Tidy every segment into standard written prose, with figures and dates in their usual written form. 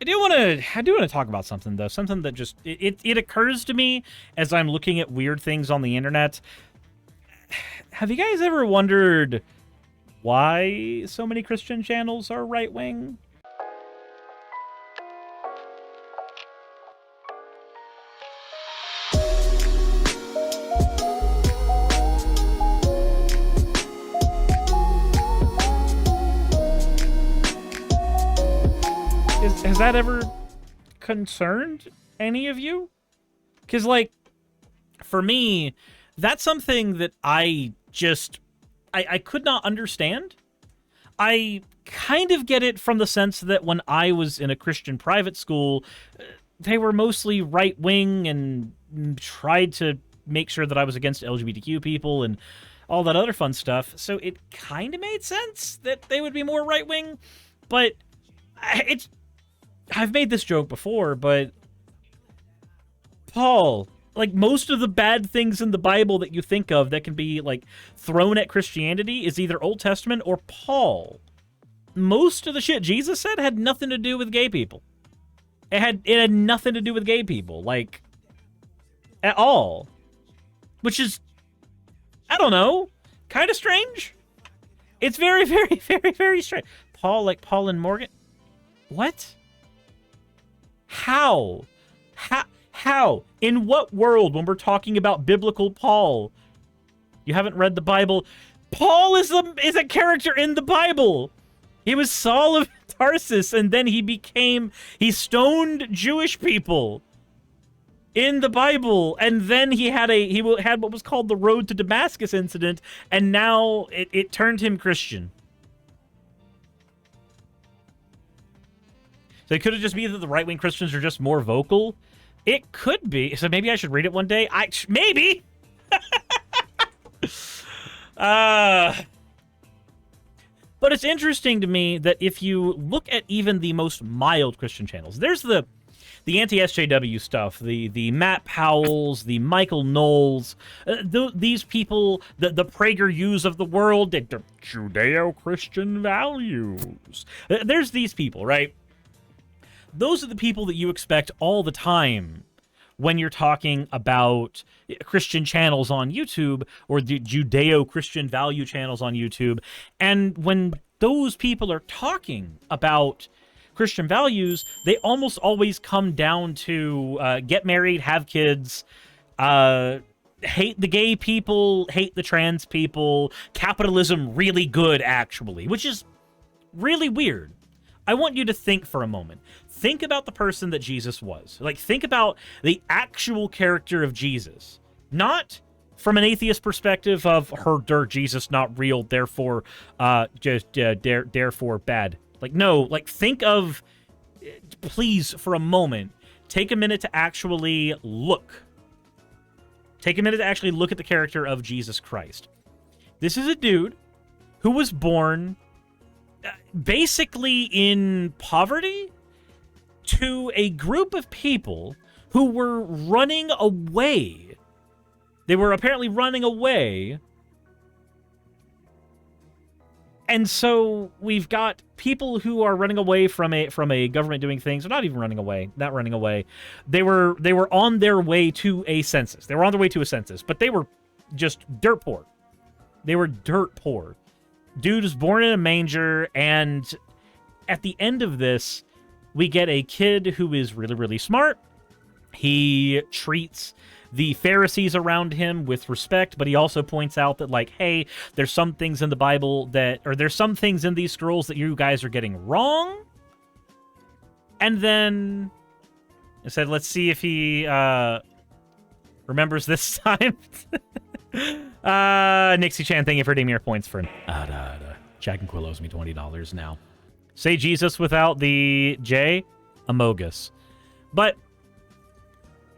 I do want to talk about something though. Something that just it occurs to me as I'm looking at weird things on the internet. Have you guys ever wondered why so many Christian channels are right wing? Has that ever concerned any of you? Because, like, for me, that's something that I could not understand. I kind of get it from the sense that when I was in a Christian private school, they were mostly right-wing and tried to make sure that I was against LGBTQ people and all that other fun stuff. So it kind of made sense that they would be more right-wing, but I've made this joke before, but Paul, like, most of the bad things in the Bible that you think of that can be, like, thrown at Christianity is either Old Testament or Paul. Most of the shit Jesus said had nothing to do with gay people. It had nothing to do with gay people, like, at all. Which is, I don't know, kind of strange. It's very, very, very, very strange. Paul, like Paul and Morgan? What? How? How? In what world, when we're talking about biblical Paul, you haven't read the Bible? Paul is a character in the Bible. He was Saul of Tarsus, and then he stoned Jewish people in the Bible, and then he had what was called the Road to Damascus incident, and now it turned him Christian. So it could have just been that the right-wing Christians are just more vocal. It could be. So maybe I should read it one day. Maybe. But it's interesting to me that if you look at even the most mild Christian channels, there's the anti-SJW stuff, the Matt Powells, the Michael Knowles, these people, the PragerUs of the world, the Judeo-Christian values. There's these people, right? Those are the people that you expect all the time when you're talking about Christian channels on YouTube or the Judeo-Christian value channels on YouTube. And when those people are talking about Christian values, they almost always come down to get married, have kids, hate the gay people, hate the trans people, capitalism really good, actually, which is really weird. I want you to think for a moment. Think about the person that Jesus was. Like, think about the actual character of Jesus. Not from an atheist perspective of Jesus not real, therefore therefore bad. Like, no, like, think of, please, for a moment, take a minute to actually look. Take a minute to actually look at the character of Jesus Christ. This is a dude who was born basically in poverty to a group of people who were running away. They were apparently running away. And so we've got people who are running away from a government doing things. They're not even running away. Not running away. They were on their way to a census. They were on their way to a census, but they were just dirt poor. They were dirt poor. Dude was born in a manger, and at the end of this, we get a kid who is really, really smart. He treats the Pharisees around him with respect, but he also points out that, like, hey, there's some things in the Bible there's some things in these scrolls that you guys are getting wrong. And then I said, let's see if he remembers this time. Nixie Chan, thank you for redeeming your points for Jack and Quill owes me $20 now. Say Jesus without the J, Amogus. But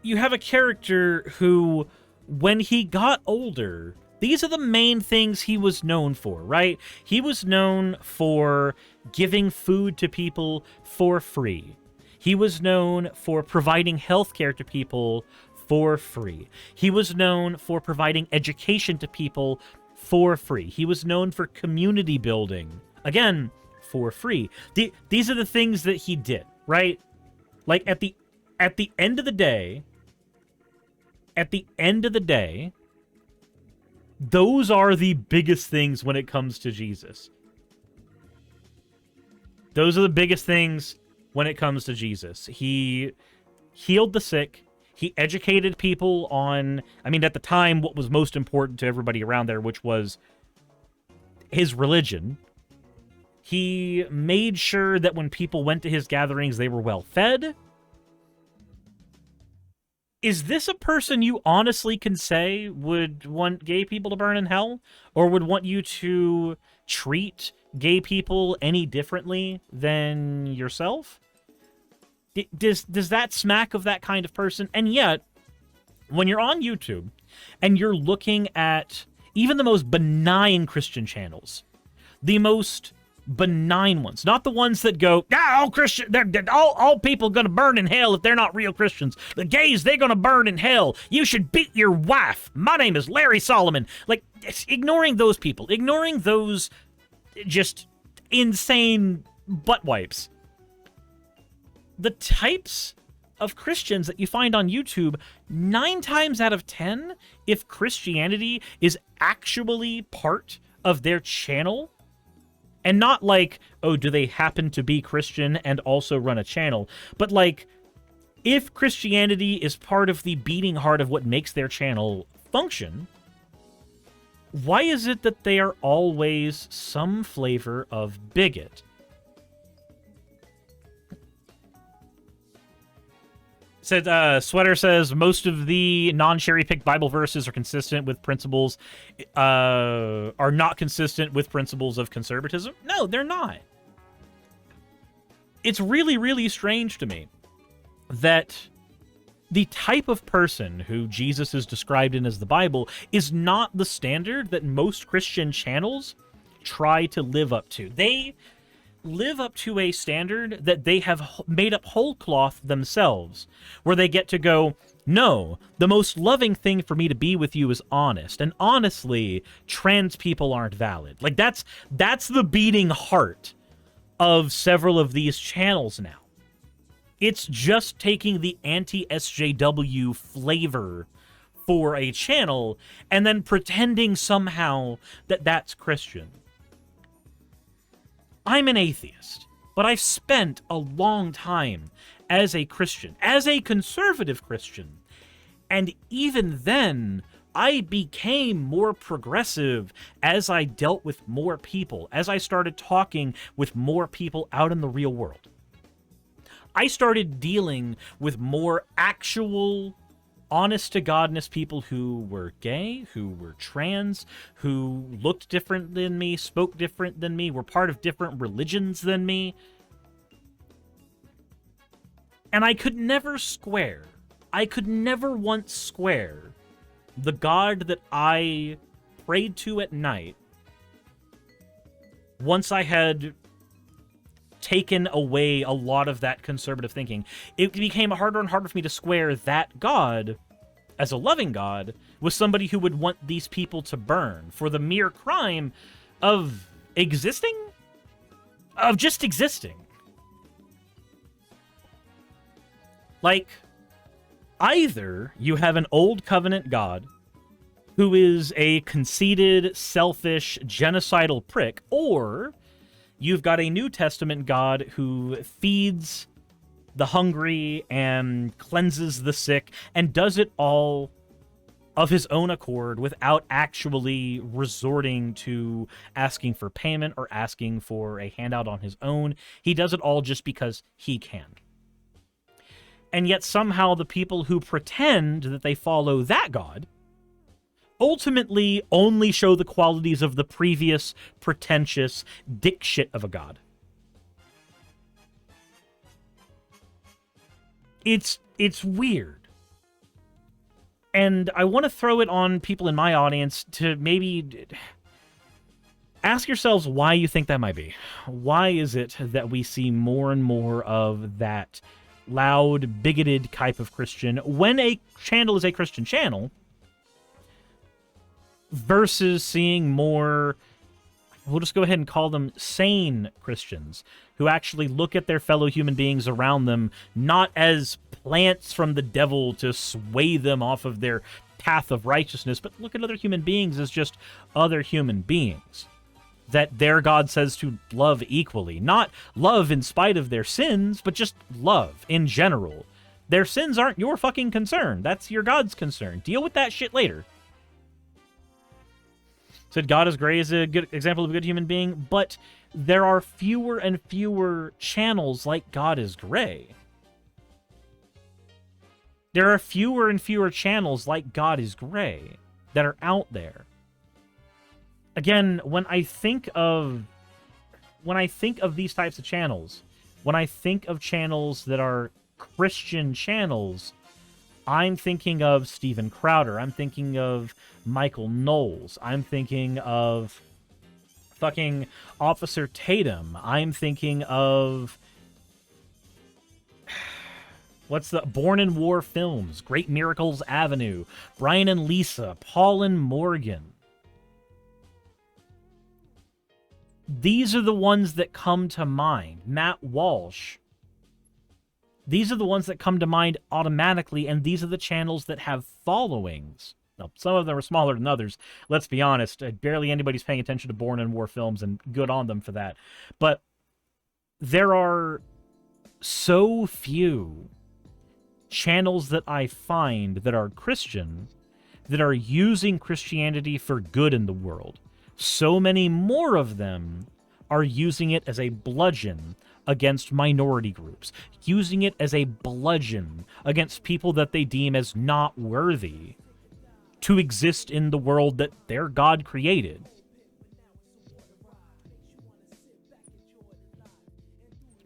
you have a character who, when he got older, these are the main things he was known for, right? He was known for giving food to people for free. He was known for providing healthcare to people for free. He was known for providing education to people for free. He was known for community building, again, for free. These are the things that he did, right? Like, at the end of the day, those are the biggest things when it comes to Jesus. Those are the biggest things when it comes to Jesus. He healed the sick. He educated people on, I mean, at the time, what was most important to everybody around there, which was his religion. He made sure that when people went to his gatherings, they were well fed. Is this a person you honestly can say would want gay people to burn in hell? Or would want you to treat gay people any differently than yourself? Does that smack of that kind of person? And yet, when you're on YouTube and you're looking at even the most benign Christian channels, the most benign ones, not the ones that go, all people gonna burn in hell if they're not real Christians. The gays, they're gonna burn in hell. You should beat your wife. My name is Larry Solomon. Like, ignoring those people, ignoring those just insane butt wipes. The types of Christians that you find on YouTube, 9 times out of 10, if Christianity is actually part of their channel, and not like, oh, do they happen to be Christian and also run a channel, but like, if Christianity is part of the beating heart of what makes their channel function, why is it that they are always some flavor of bigot? Said, Sweater says, most of the non-cherry-picked Bible verses are consistent with principles, are not consistent with principles of conservatism. No, they're not. It's really, really strange to me that the type of person who Jesus is described in as the Bible is not the standard that most Christian channels try to live up to. They live up to a standard that they have made up whole cloth themselves, where they get to go, no, the most loving thing for me to be with you is honest, and honestly, trans people aren't valid. Like, that's the beating heart of several of these channels now. It's just taking the anti-SJW flavor for a channel and then pretending somehow that that's Christian. I'm an atheist, but I've spent a long time as a Christian, as a conservative Christian, and even then, I became more progressive as I dealt with more people, as I started talking with more people out in the real world. I started dealing with more actual, honest-to-godness people who were gay, who were trans, who looked different than me, spoke different than me, were part of different religions than me. And I could never once square the God that I prayed to at night once I had taken away a lot of that conservative thinking. It became harder and harder for me to square that God as a loving God with somebody who would want these people to burn for the mere crime of existing? Of just existing. Like, either you have an old covenant God who is a conceited, selfish, genocidal prick, or you've got a New Testament God who feeds the hungry and cleanses the sick and does it all of his own accord without actually resorting to asking for payment or asking for a handout on his own. He does it all just because he can. And yet somehow the people who pretend that they follow that God ultimately only show the qualities of the previous pretentious dick shit of a God. It's weird. And I want to throw it on people in my audience to maybe ask yourselves why you think that might be. Why is it that we see more and more of that loud, bigoted type of Christian when a channel is a Christian channel versus seeing more we'll just go ahead and call them sane Christians, who actually look at their fellow human beings around them not as plants from the devil to sway them off of their path of righteousness, but look at other human beings as just other human beings that their God says to love equally. Not love in spite of their sins, but just love in general. Their sins aren't your fucking concern. That's your God's concern. Deal with that shit later. Said God is gray is a good example of a good human being, but there are fewer and fewer channels like God is gray. There are fewer and fewer channels like God is gray that are out there. Again, when I think of these types of channels, when I think of channels that are Christian channels, I'm thinking of Steven Crowder. I'm thinking of Michael Knowles. I'm thinking of fucking Officer Tatum. I'm thinking of... what's the... Born in War Films. Great Miracles Avenue. Brian and Lisa. Paul and Morgan. These are the ones that come to mind. Matt Walsh. These are the ones that come to mind automatically, and these are the channels that have followings. Now, some of them are smaller than others. Let's be honest. Barely anybody's paying attention to Born in War Films, and good on them for that. But there are so few channels that I find that are Christian that are using Christianity for good in the world. So many more of them are using it as a bludgeon against minority groups, using it as a bludgeon against people that they deem as not worthy to exist in the world that their God created.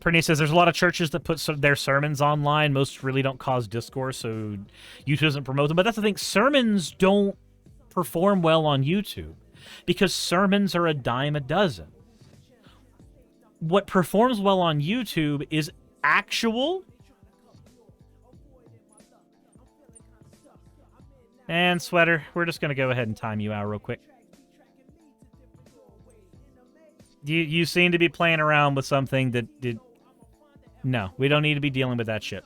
Pernier says there's a lot of churches that put their sermons online. Most really don't cause discourse, so YouTube doesn't promote them. But that's the thing. Sermons don't perform well on YouTube because sermons are a dime a dozen. What performs well on YouTube is actual... And Sweater, we're just going to go ahead and time you out real quick. You seem to be playing around with something that did... No, we don't need to be dealing with that shit.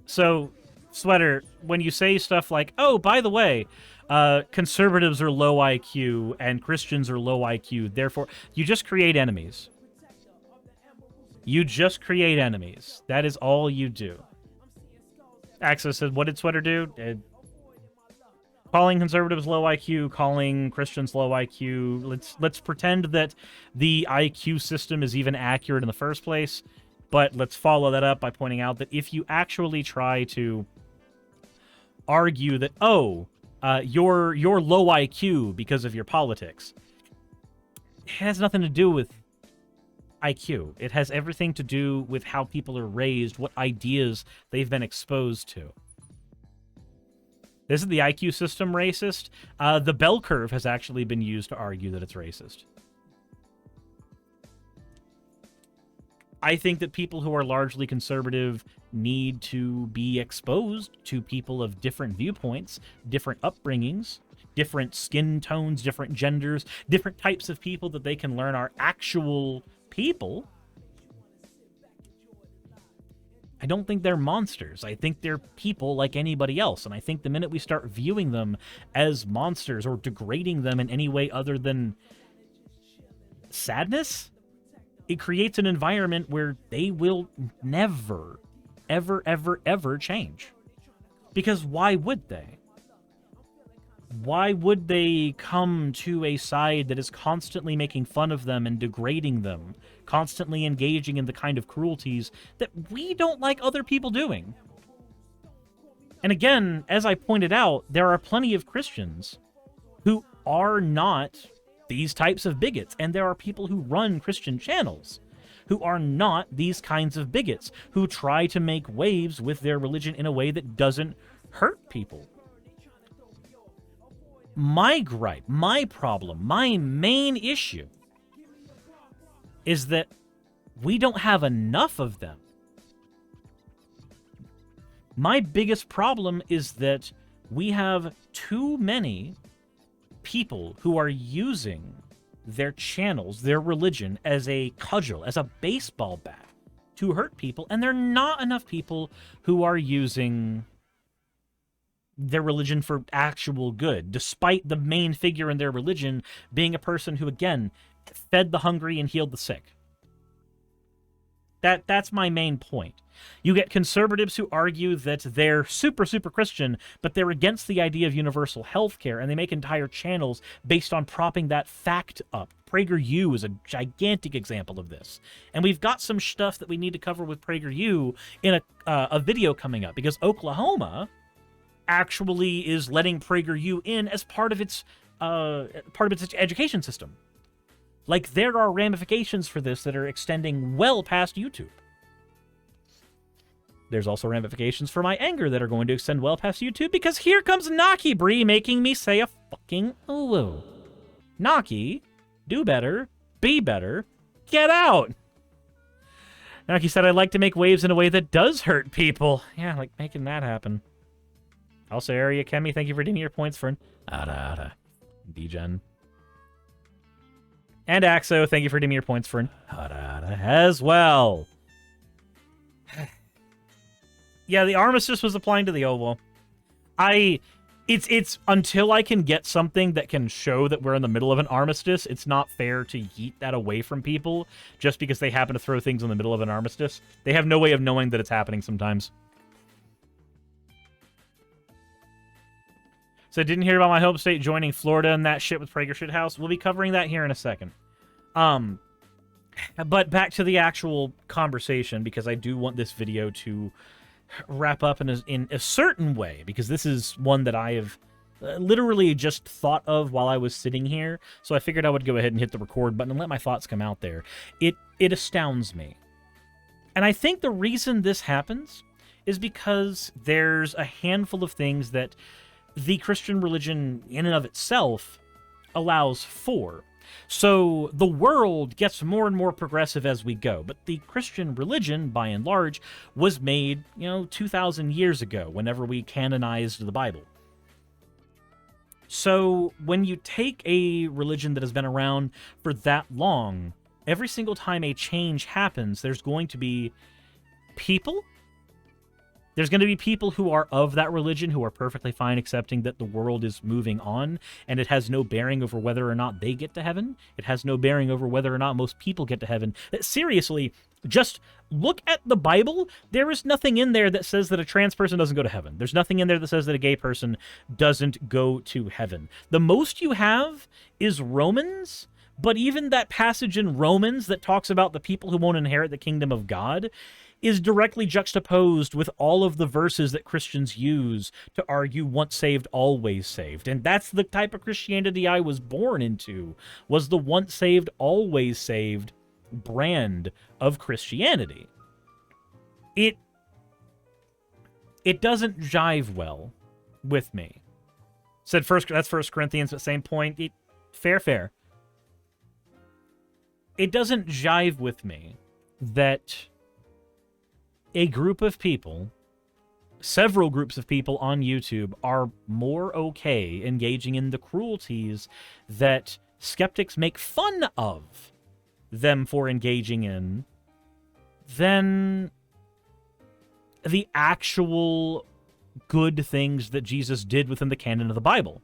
So, Sweater, when you say stuff like, oh, by the way, conservatives are low IQ and Christians are low IQ, therefore, you just create enemies. You just create enemies. That is all you do. Access said, what did Sweater do? Calling conservatives low IQ, calling Christians low IQ. Let's pretend that the IQ system is even accurate in the first place, but let's follow that up by pointing out that if you actually try to argue that, oh, you're low IQ because of your politics, it has nothing to do with IQ. It has everything to do with how people are raised, what ideas they've been exposed to. Isn't the IQ system racist? The bell curve has actually been used to argue that it's racist. I think that people who are largely conservative need to be exposed to people of different viewpoints, different upbringings, different skin tones, different genders, different types of people that they can learn are actual people. I don't think they're monsters. I think they're people like anybody else. And I think the minute we start viewing them as monsters or degrading them in any way other than sadness, it creates an environment where they will never, ever, ever, ever change. Because why would they? Why would they come to a side that is constantly making fun of them and degrading them, constantly engaging in the kind of cruelties that we don't like other people doing? And again, as I pointed out, there are plenty of Christians who are not these types of bigots, and there are people who run Christian channels who are not these kinds of bigots, who try to make waves with their religion in a way that doesn't hurt people. My gripe, my problem, my main issue is that we don't have enough of them. My biggest problem is that we have too many people who are using their channels, their religion, as a cudgel, as a baseball bat to hurt people, and there are not enough people who are using their religion for actual good, despite the main figure in their religion being a person who, again, fed the hungry and healed the sick. That's my main point. You get conservatives who argue that they're super, super Christian, but they're against the idea of universal health care, and they make entire channels based on propping that fact up. PragerU is a gigantic example of this. And we've got some stuff that we need to cover with PragerU in a video coming up, because Oklahoma actually is letting PragerU in as part of its education system. Like, there are ramifications for this that are extending well past YouTube. There's also ramifications for my anger that are going to extend well past YouTube, because here comes Naki Bree making me say a fucking ooh. Naki, do better, be better, get out! Naki said, I'd like to make waves in a way that does hurt people. Yeah, like making that happen. Also, Area Kemi, thank you for redeeming your points for an Ada. Degen. And Axo, thank you for redeeming your points for an Ada as well. Yeah, the armistice was applying to the oval. It's until I can get something that can show that we're in the middle of an armistice, it's not fair to yeet that away from people just because they happen to throw things in the middle of an armistice. They have no way of knowing that it's happening sometimes. So didn't hear about my home state joining Florida and that shit with Prager Shithouse. We'll be covering that here in a second. But back to the actual conversation, because I do want this video to wrap up in a certain way, because this is one that I have literally just thought of while I was sitting here. So I figured I would go ahead and hit the record button and let my thoughts come out there. It astounds me. And I think the reason this happens is because there's a handful of things that the Christian religion in and of itself allows for. So the world gets more and more progressive as we go, but the Christian religion, by and large, was made, 2,000 years ago, whenever we canonized the Bible. So when you take a religion that has been around for that long, every single time a change happens, there's going to be people. There's going to be people who are of that religion who are perfectly fine accepting that the world is moving on, and it has no bearing over whether or not they get to heaven. It has no bearing over whether or not most people get to heaven. Seriously, just look at the Bible. There is nothing in there that says that a trans person doesn't go to heaven. There's nothing in there that says that a gay person doesn't go to heaven. The most you have is Romans, but even that passage in Romans that talks about the people who won't inherit the kingdom of God is directly juxtaposed with all of the verses that Christians use to argue once saved, always saved. And that's the type of Christianity I was born into, was the once saved, always saved brand of Christianity. It doesn't jive well with me. That's 1 Corinthians, but same point. Fair. It doesn't jive with me that a group of people, several groups of people on YouTube, are more okay engaging in the cruelties that skeptics make fun of them for engaging in than the actual good things that Jesus did within the canon of the Bible.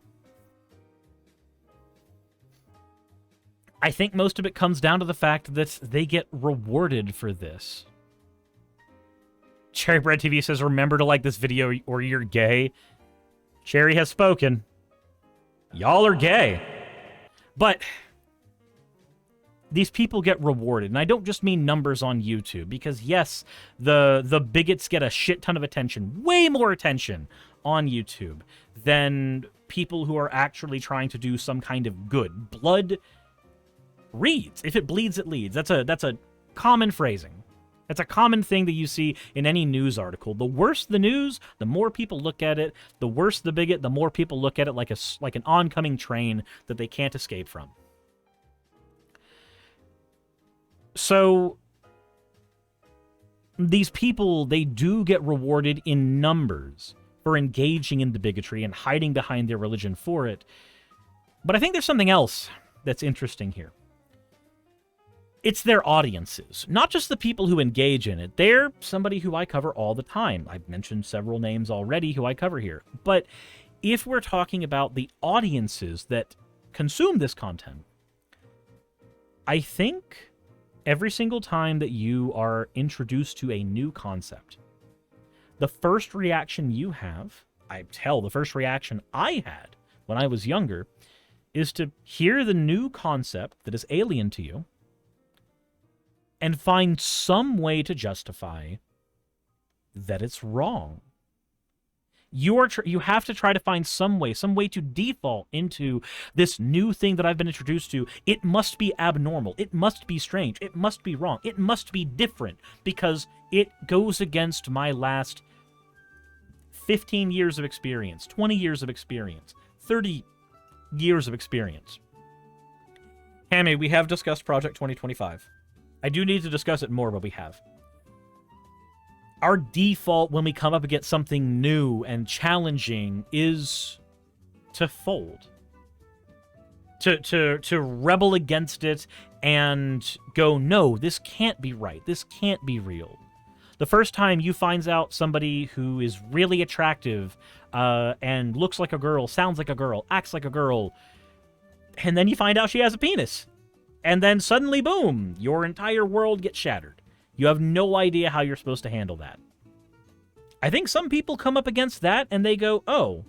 I think most of it comes down to the fact that they get rewarded for this. Cherry Bread TV says, remember to like this video or you're gay. Cherry has spoken. Y'all are gay. But these people get rewarded. And I don't just mean numbers on YouTube. Because yes, the bigots get a shit ton of attention. Way more attention on YouTube than people who are actually trying to do some kind of good. Blood reads. If it bleeds, it leads. That's a common phrasing. That's a common thing that you see in any news article. The worse the news, the more people look at it. The worse the bigot, the more people look at it like an oncoming train that they can't escape from. So these people, they do get rewarded in numbers for engaging in the bigotry and hiding behind their religion for it. But I think there's something else that's interesting here. It's their audiences, not just the people who engage in it. They're somebody who I cover all the time. I've mentioned several names already who I cover here. But if we're talking about the audiences that consume this content, I think every single time that you are introduced to a new concept, the first reaction you have, the first reaction I had when I was younger, is to hear the new concept that is alien to you and find some way to justify that it's wrong. You have to try to find some way to default into this new thing that I've been introduced to. It must be abnormal. It must be strange. It must be wrong. It must be different because it goes against my last 15 years of experience, 20 years of experience, 30 years of experience. Hammy, we have discussed Project 2025. I do need to discuss it more, but we have. Our default when we come up against something new and challenging is to fold. To rebel against it and go, no, this can't be right. This can't be real. The first time you find out somebody who is really attractive and looks like a girl, sounds like a girl, acts like a girl, and then you find out she has a penis. And then suddenly, boom, your entire world gets shattered. You have no idea how you're supposed to handle that. I think some people come up against that and they go, oh,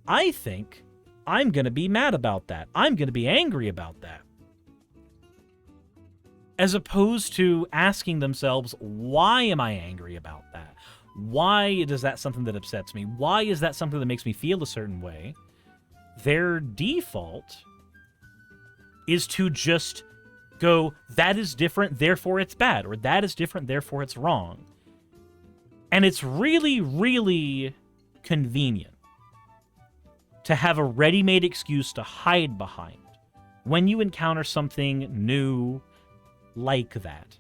I think I'm going to be mad about that. I'm going to be angry about that. As opposed to asking themselves, why am I angry about that? Why is that something that upsets me? Why is that something that makes me feel a certain way? Their default is to just go, that is different, therefore it's bad, or that is different, therefore it's wrong. And it's really, really convenient to have a ready-made excuse to hide behind when you encounter something new like that.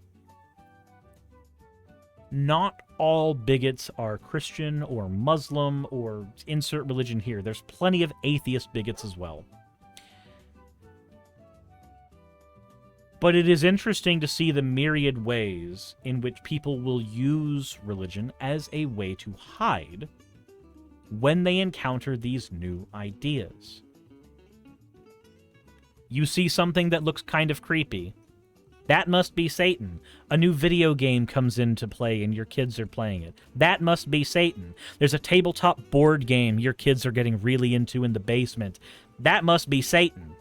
Not all bigots are Christian or Muslim or insert religion here. There's plenty of atheist bigots as well. But it is interesting to see the myriad ways in which people will use religion as a way to hide when they encounter these new ideas. You see something that looks kind of creepy. That must be Satan. A new video game comes into play and your kids are playing it. That must be Satan. There's a tabletop board game your kids are getting really into in the basement. That must be Satan.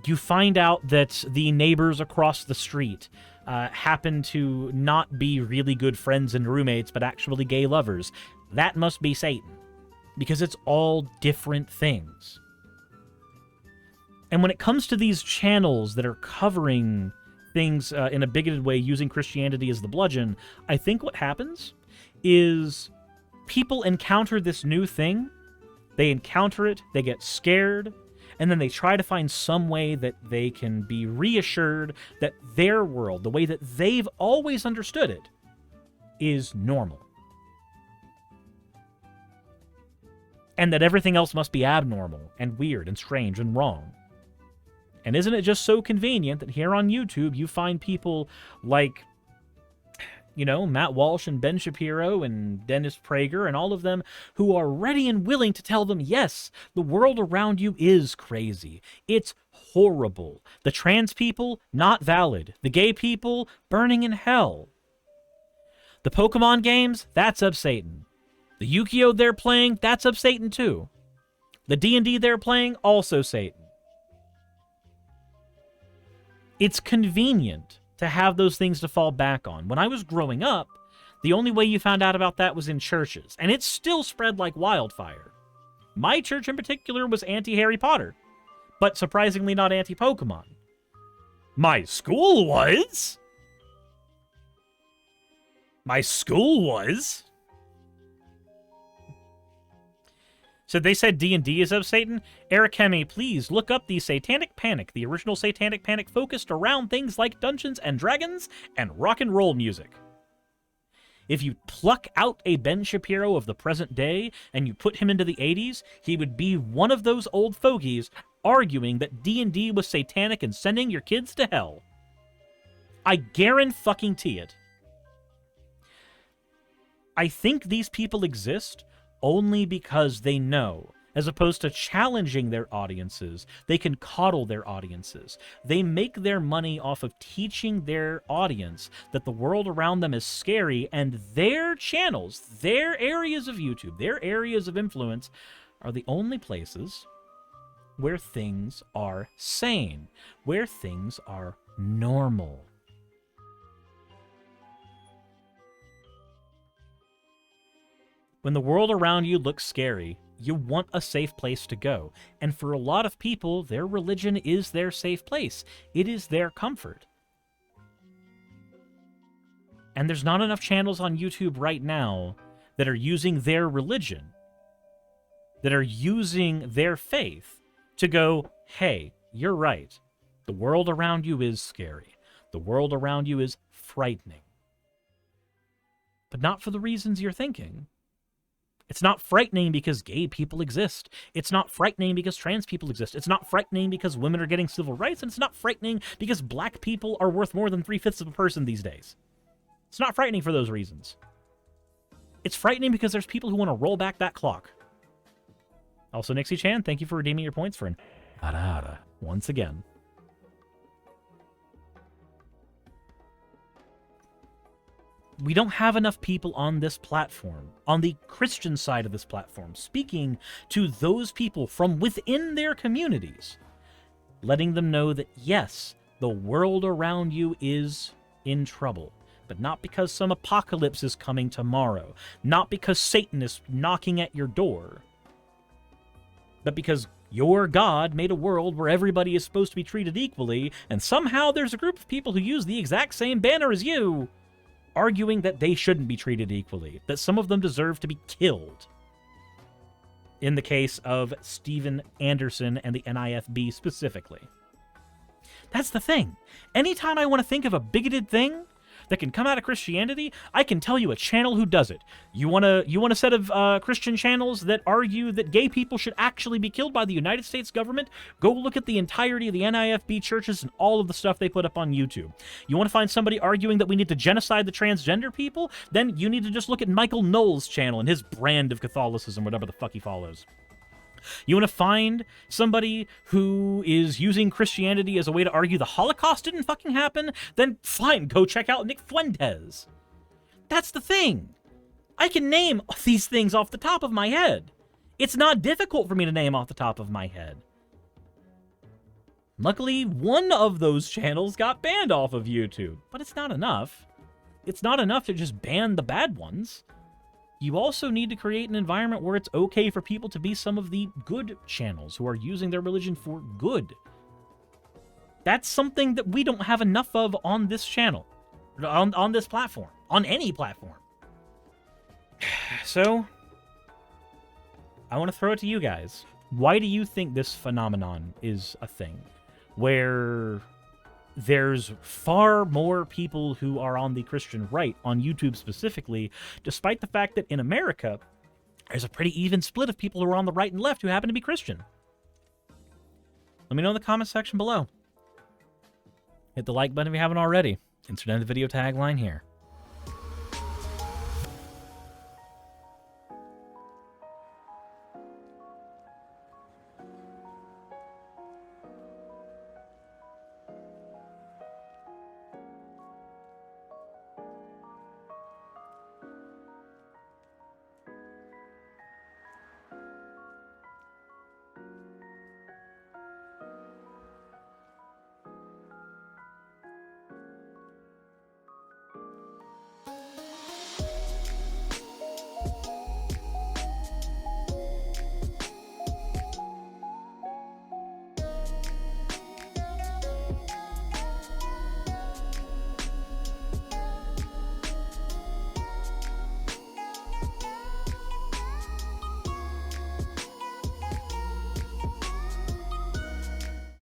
You find out that the neighbors across the street happen to not be really good friends and roommates, but actually gay lovers. That must be Satan, because it's all different things. And when it comes to these channels that are covering things in a bigoted way, using Christianity as the bludgeon, I think what happens is people encounter this new thing, they encounter it, they get scared, and then they try to find some way that they can be reassured that their world, the way that they've always understood it, is normal. And that everything else must be abnormal and weird and strange and wrong. And isn't it just so convenient that here on YouTube you find people like, Matt Walsh and Ben Shapiro and Dennis Prager and all of them who are ready and willing to tell them, yes, the world around you is crazy. It's horrible. The trans people, not valid. The gay people, burning in hell. The Pokemon games, that's of Satan. The Yu-Gi-Oh! They're playing, that's of Satan too. The D&D they're playing, also Satan. It's convenient to have those things to fall back on. When I was growing up, the only way you found out about that was in churches, and it still spread like wildfire. My church in particular was anti-Harry Potter, but surprisingly not anti-Pokemon. My school was! So they said D&D is of Satan? Eric Hemme, please look up the Satanic Panic. The original Satanic Panic focused around things like Dungeons and Dragons and rock and roll music. If you pluck out a Ben Shapiro of the present day and you put him into the 80s, he would be one of those old fogies arguing that D&D was satanic and sending your kids to hell. I guarantee it. I think these people exist only because they know, as opposed to challenging their audiences, they can coddle their audiences. They make their money off of teaching their audience that the world around them is scary, and their channels, their areas of YouTube, their areas of influence are the only places where things are sane, where things are normal. When the world around you looks scary, you want a safe place to go. And for a lot of people, their religion is their safe place. It is their comfort. And there's not enough channels on YouTube right now that are using their religion, that are using their faith to go, hey, you're right. The world around you is scary. The world around you is frightening. But not for the reasons you're thinking. It's not frightening because gay people exist. It's not frightening because trans people exist. It's not frightening because women are getting civil rights. And it's not frightening because black people are worth more than 3/5 of a person these days. It's not frightening for those reasons. It's frightening because there's people who want to roll back that clock. Also, Nixie Chan, thank you for redeeming your points for an ara once again. We don't have enough people on this platform, on the Christian side of this platform, speaking to those people from within their communities, letting them know that, yes, the world around you is in trouble, but not because some apocalypse is coming tomorrow, not because Satan is knocking at your door, but because your God made a world where everybody is supposed to be treated equally, and somehow there's a group of people who use the exact same banner as you, arguing that they shouldn't be treated equally, that some of them deserve to be killed. In the case of Steven Anderson and the NIFB specifically. That's the thing. Anytime I want to think of a bigoted thing that can come out of Christianity, I can tell you a channel who does it. You want a set of Christian channels that argue that gay people should actually be killed by the United States government? Go look at the entirety of the NIFB churches and all of the stuff they put up on YouTube. You want to find somebody arguing that we need to genocide the transgender people? Then you need to just look at Michael Knowles' channel and his brand of Catholicism, whatever the fuck he follows. You want to find somebody who is using Christianity as a way to argue the Holocaust didn't fucking happen? Then fine, go check out Nick Fuentes. That's the thing. I can name these things off the top of my head. It's not difficult for me to name off the top of my head. Luckily, one of those channels got banned off of YouTube, but it's not enough. It's not enough to just ban the bad ones. You also need to create an environment where it's okay for people to be some of the good channels who are using their religion for good. That's something that we don't have enough of on this channel, on this platform, on any platform. So, I want to throw it to you guys. Why do you think this phenomenon is a thing? Where there's far more people who are on the Christian right, on YouTube specifically, despite the fact that in America, there's a pretty even split of people who are on the right and left who happen to be Christian. Let me know in the comment section below. Hit the like button if you haven't already. Insert in the video tagline here.